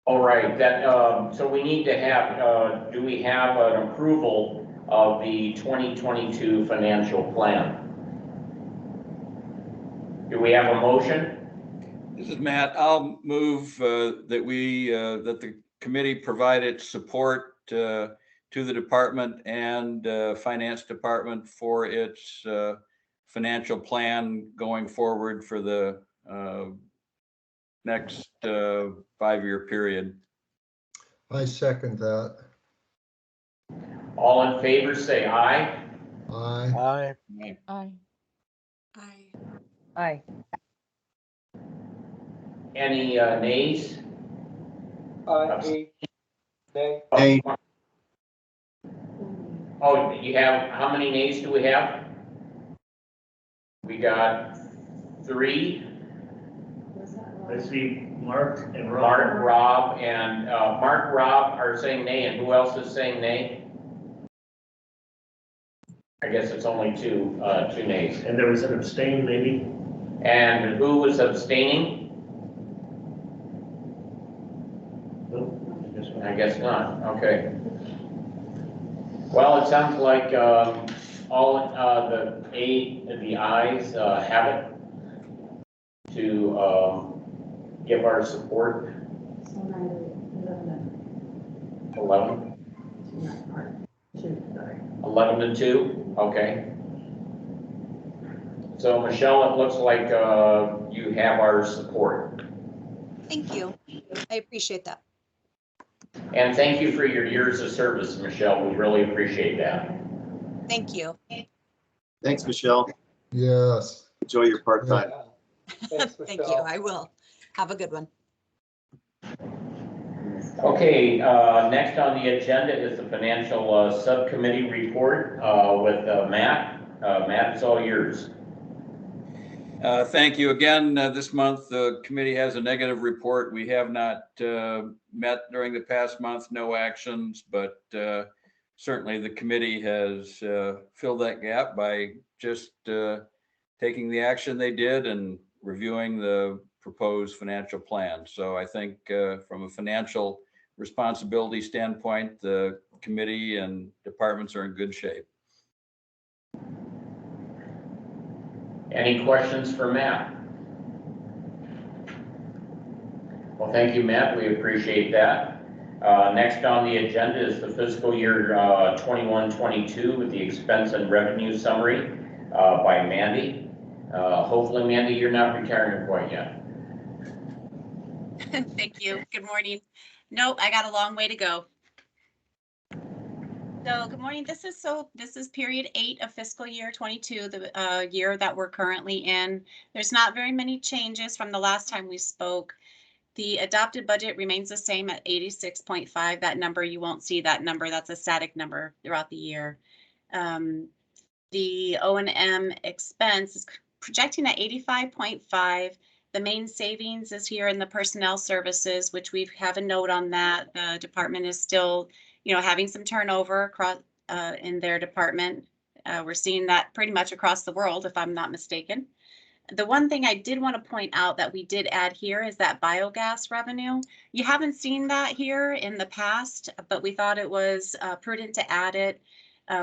All right, that, so we need to have, do we have an approval of the 2022 financial plan? Do we have a motion? This is Matt. I'll move that we, that the committee provide its support to the department and finance department for its financial plan going forward for the next 5-year period. I second that. All in favor, say aye. Aye. Aye. Aye. Aye. Aye. Any nays? Nay. Nay. Oh, you have, how many nays do we have? We got 3, I see Mark and Rob. Mark, Rob, and, Mark, Rob are saying nay, and who else is saying nay? I guess it's only two nays. And there was an abstain, maybe? And who was abstaining? No, I guess not. I guess not, okay. Well, it sounds like, all, the ayes, have it to, give our support. So neither 11, 11 to 2, okay. So Michelle, it looks like, you have our support. Thank you. I appreciate that. And thank you for your years of service, Michelle. We really appreciate that. Thank you. Thanks, Michelle. Yes. Enjoy your part-time. Thanks, Thank you. Michelle. I will. Have a good one. Okay, next on the agenda is the financial subcommittee report with Matt. Matt, it's all yours. Thank you again. This month, the committee has a negative report. We have not met during the past month, no actions, but certainly the committee has filled that gap by just taking the action they did and reviewing the proposed financial plan. So I think from a financial responsibility standpoint, the committee and departments are in good shape. Any questions for Matt? Well, thank you, Matt. We appreciate that. Next on the agenda is the fiscal year 21-22 with the expense and revenue summary by Mandy. Hopefully, Mandy, you're not retiring quite yet. Thank you. Good morning. Nope, I got a long way to go. So good morning. This is period 8 of fiscal year 22, the year that we're currently in. There's not very many changes from the last time we spoke. The adopted budget remains the same at 86.5. That number, you won't see that number. That's a static number throughout the year. The O&M expense is projecting at 85.5. The main savings is here in the personnel services, which we have a note on that. The department is still, having some turnover across in their department. We're seeing that pretty much across the world, if I'm not mistaken. The one thing I did want to point out that we did add here is that biogas revenue. You haven't seen that here in the past, but we thought it was prudent to add it.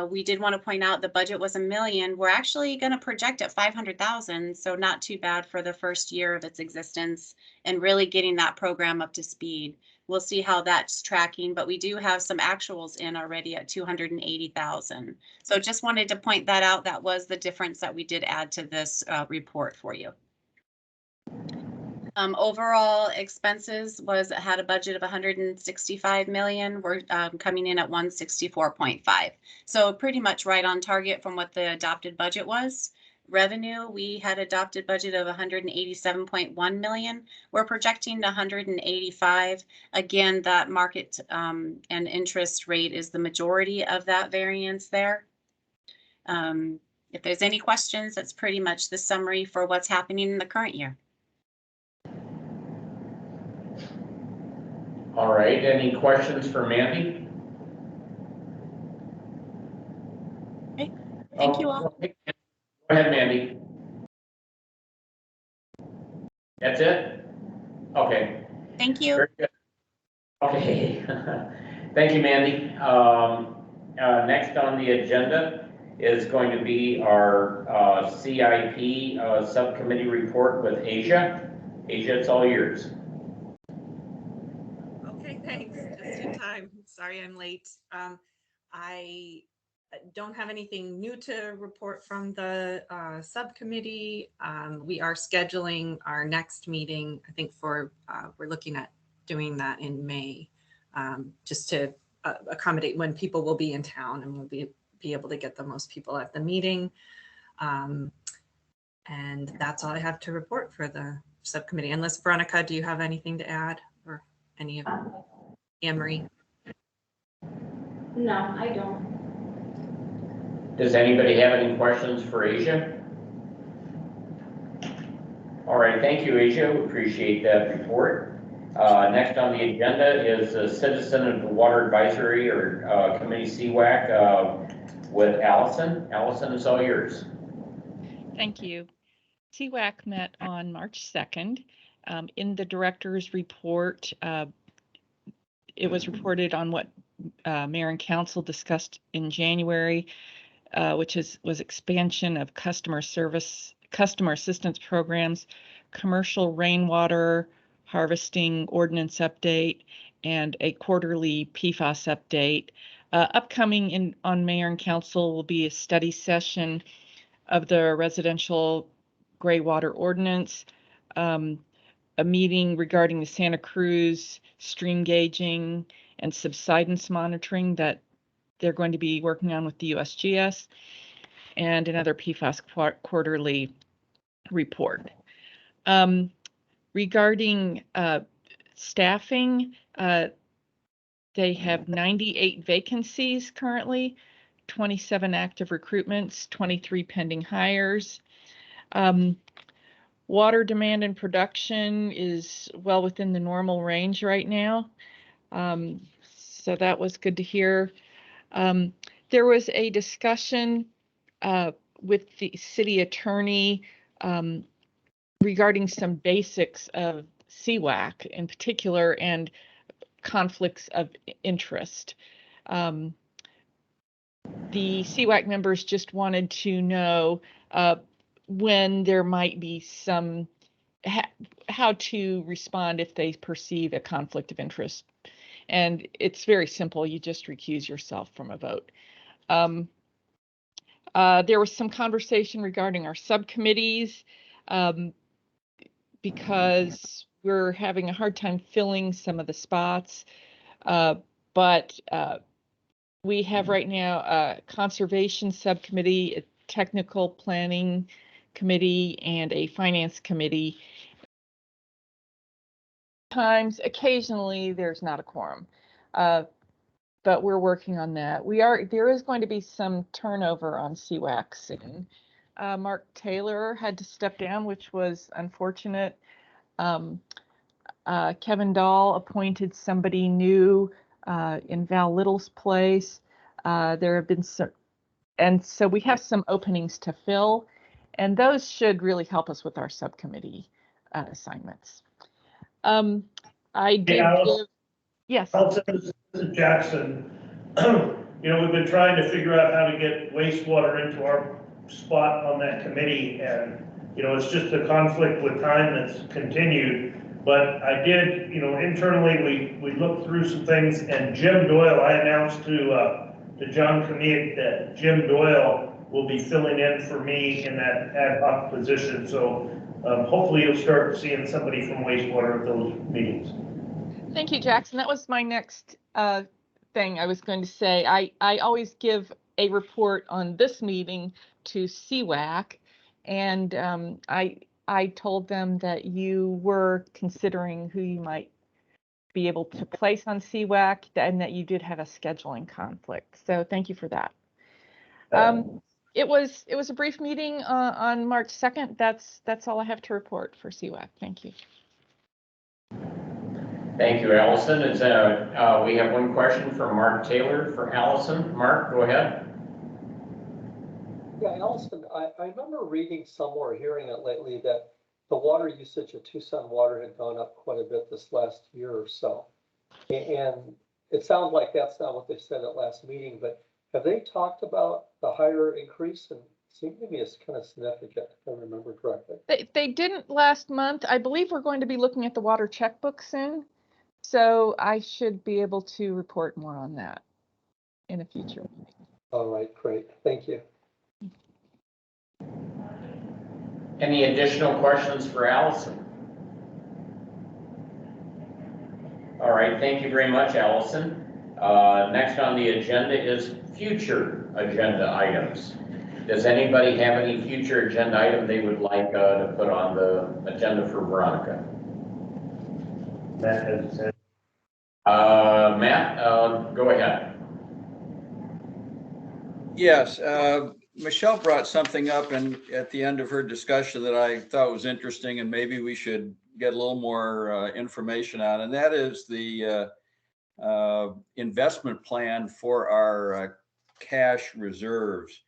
We did want to point out the budget was $1 million. We're actually going to project at 500,000, so not too bad for the first year of its existence and really getting that program up to speed. We'll see how that's tracking, but we do have some actuals in already at 280,000. So just wanted to point that out. That was the difference that we did add to this report for you. Overall expenses had a budget of 165 million. We're coming in at 164.5. So pretty much right on target from what the adopted budget was. Revenue, we had adopted budget of 187.1 million. We're projecting 185. Again, that market and interest rate is the majority of that variance there. If there's any questions, that's pretty much the summary for what's happening in the current year. All right, any questions for Mandy? Okay. Thank you all. Go ahead, Mandy. That's it? Okay. Thank you. Very good. Okay. Thank you, Mandy. Next on the agenda is going to be our CIP subcommittee report with Asia. Asia, it's all yours. Okay, thanks. Just in time. Sorry I'm late. I don't have anything new to report from the subcommittee. We are scheduling our next meeting, I think we're looking at doing that in May, just to accommodate when people will be in town and we'll be able to get the most people at the meeting. And that's all I have to report for the subcommittee. Unless Veronica, do you have anything to add, or any of Anne-Marie? No, I don't. Does anybody have any questions for Asia? All right, thank you, Asia. We appreciate that report. Next on the agenda is a citizen of the Water Advisory or Committee CWAC with Allison. Allison, it's all yours. Thank you. CWAC met on March 2nd. In the director's report, it was reported on what Mayor and Council discussed in January, which was expansion of customer assistance programs, commercial rainwater harvesting ordinance update, and a quarterly PFAS update. Upcoming on Mayor and Council will be a study session of the residential gray water ordinance, a meeting regarding the Santa Cruz stream gauging and subsidence monitoring that they're going to be working on with the USGS, and another PFAS quarterly report. Regarding staffing, they have 98 vacancies currently, 27 active recruitments, 23 pending hires. Water demand and production is well within the normal range right now. So that was good to hear. There was a discussion with the city attorney regarding some basics of CWAC in particular and conflicts of interest. The CWAC members just wanted to know when there might be some, how to respond if they perceive a conflict of interest. And it's very simple. You just recuse yourself from a vote. There was some conversation regarding our subcommittees because we're having a hard time filling some of the spots. But we have right now a conservation subcommittee, a technical planning committee, and a finance committee. Occasionally there's not a quorum, but we're working on that. There is going to be some turnover on CWAC soon. Mark Taylor had to step down, which was unfortunate. Kevin Dahl appointed somebody new in Val Little's place. There have been some, and so we have some openings to fill, and those should really help us with our subcommittee assignments. I did give, yes. This is Jackson. You know, we've been trying to figure out how to get wastewater into our spot on that committee, and you know, it's just a conflict with time that's continued. But I did, you know, internally we looked through some things, and Jim Doyle, I announced to John Kamiak that Jim Doyle will be filling in for me in that ad hoc position. So hopefully you'll start seeing somebody from wastewater at those meetings. Thank you, Jackson. That was my next thing I was going to say. I always give a report on this meeting to CWAC, and I told them that you were considering who you might be able to place on CWAC and that you did have a scheduling conflict. So thank you for that. It was a brief meeting on March 2nd. That's all I have to report for CWAC. Thank you. Thank you, Allison. We have one question from Mark Taylor for Allison. Mark, go ahead. Yeah, Allison, I remember reading somewhere, hearing it lately, that the water usage of Tucson Water had gone up quite a bit this last year or so. And it sounds like that's not what they said at last meeting, but have they talked about the higher increase? And it seemed to me it's kind of significant, if I remember correctly. They didn't last month. I believe we're going to be looking at the water checkbook soon. So I should be able to report more on that in a future meeting. All right, great. Thank you. Any additional questions for Allison? All right, thank you very much, Allison. Next on the agenda is future agenda items. Does anybody have any future agenda item they would like to put on the agenda for Veronica? Matt has said. Matt, go ahead. Yes, Michelle brought something up at the end of her discussion that I thought was interesting, and maybe we should get a little more information on, and that is the investment plan for our cash reserves.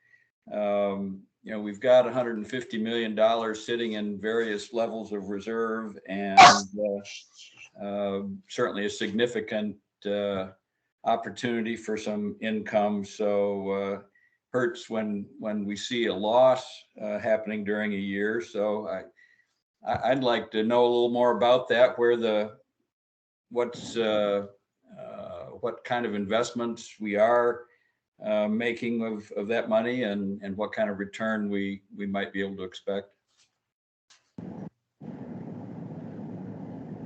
We've got $150 million sitting in various levels of reserve, and certainly a significant opportunity for some income. So hurts when we see a loss happening during a year. So I'd like to know a little more about that, what kind of investments we are making of that money, and what kind of return we might be able to expect.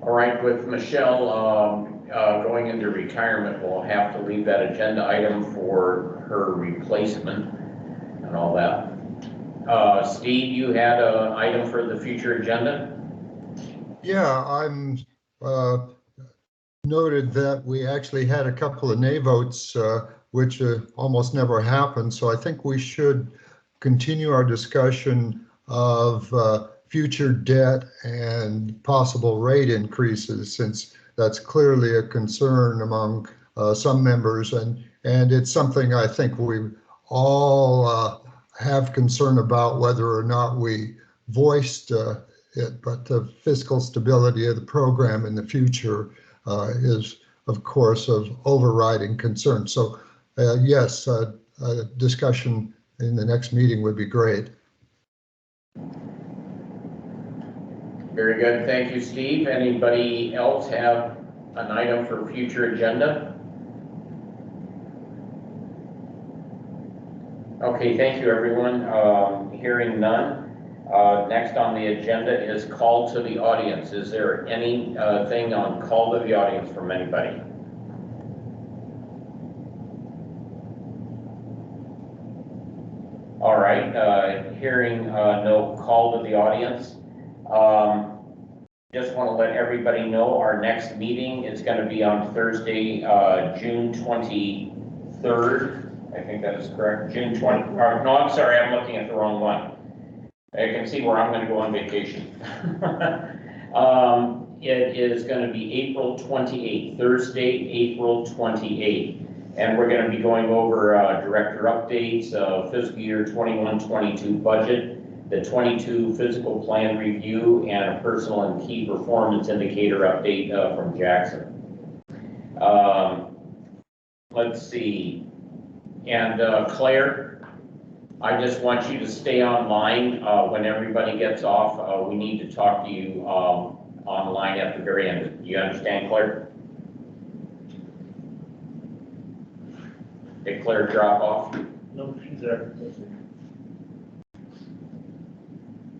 All right, with Michelle going into retirement, we'll have to leave that agenda item for her replacement and all that. Steve, you had an item for the future agenda? Yeah, I'm noted that we actually had a couple of nay votes, which almost never happen. So I think we should continue our discussion of future debt and possible rate increases, since that's clearly a concern among some members, and it's something I think we all have concern about, whether or not we voiced it, but the fiscal stability of the program in the future is, of course, of overriding concern. So yes, a discussion in the next meeting would be great. Very good. Thank you, Steve. Anybody else have an item for future agenda? Okay, thank you, everyone. Hearing none. Next on the agenda is call to the audience. Is there anything on call to the audience from anybody? All right, hearing no call to the audience. Just want to let everybody know our next meeting is going to be on Thursday, June 23rd. I think that is correct. June 20. No, I'm sorry, I'm looking at the wrong one. I can see where I'm going to go on vacation. It is going to be April 28th, Thursday, April 28th. And we're going to be going over director updates, fiscal year 21-22 budget, the 22 physical plan review, and a personal and key performance indicator update from Jackson. Let's see. And Claire, I just want you to stay online when everybody gets off. We need to talk to you online at the very end. Do you understand, Claire? Did Claire drop off? No, she's there.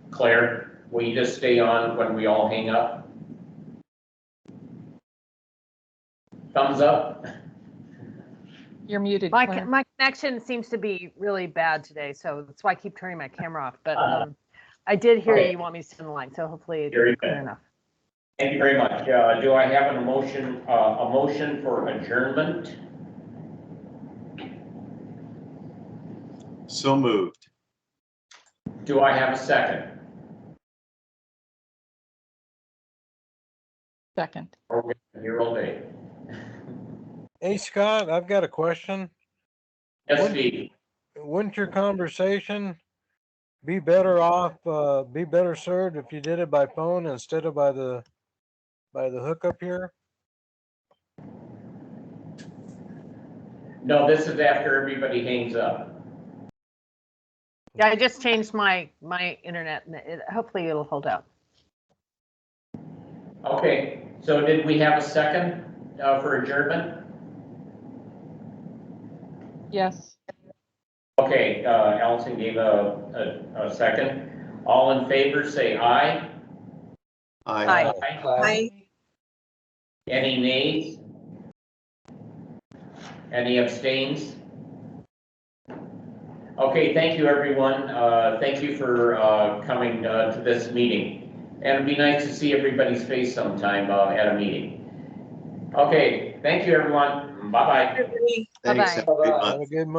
Claire, will you just stay on when we all hang up? Thumbs up? You're muted, My Claire. my connection seems to be really bad today, so that's why I keep turning my camera off. But I did hear Okay. you want me to stay on the line, so hopefully it's Very clear good. enough. Thank you very much. Do I have a motion for adjournment? So moved. Do I have a second? Second. Or here all day? Hey, Scott, I've got a question. Yes, Steve. Wouldn't your conversation be better served if you did it by phone instead of by the hookup here? No, this is after everybody hangs up. Yeah, I just changed my internet, and hopefully it'll hold out. Okay, so did we have a second for adjournment? Yes. Okay, Allison gave a second. All in favor, say aye. Aye. Aye. Any nays? Any abstains? Okay, thank you, everyone. Thank you for coming to this meeting. And it'd be nice to see everybody's face sometime at a meeting. Okay, thank you, everyone. Bye-bye. Thanks. Bye-bye. Have a great month. Have a good month.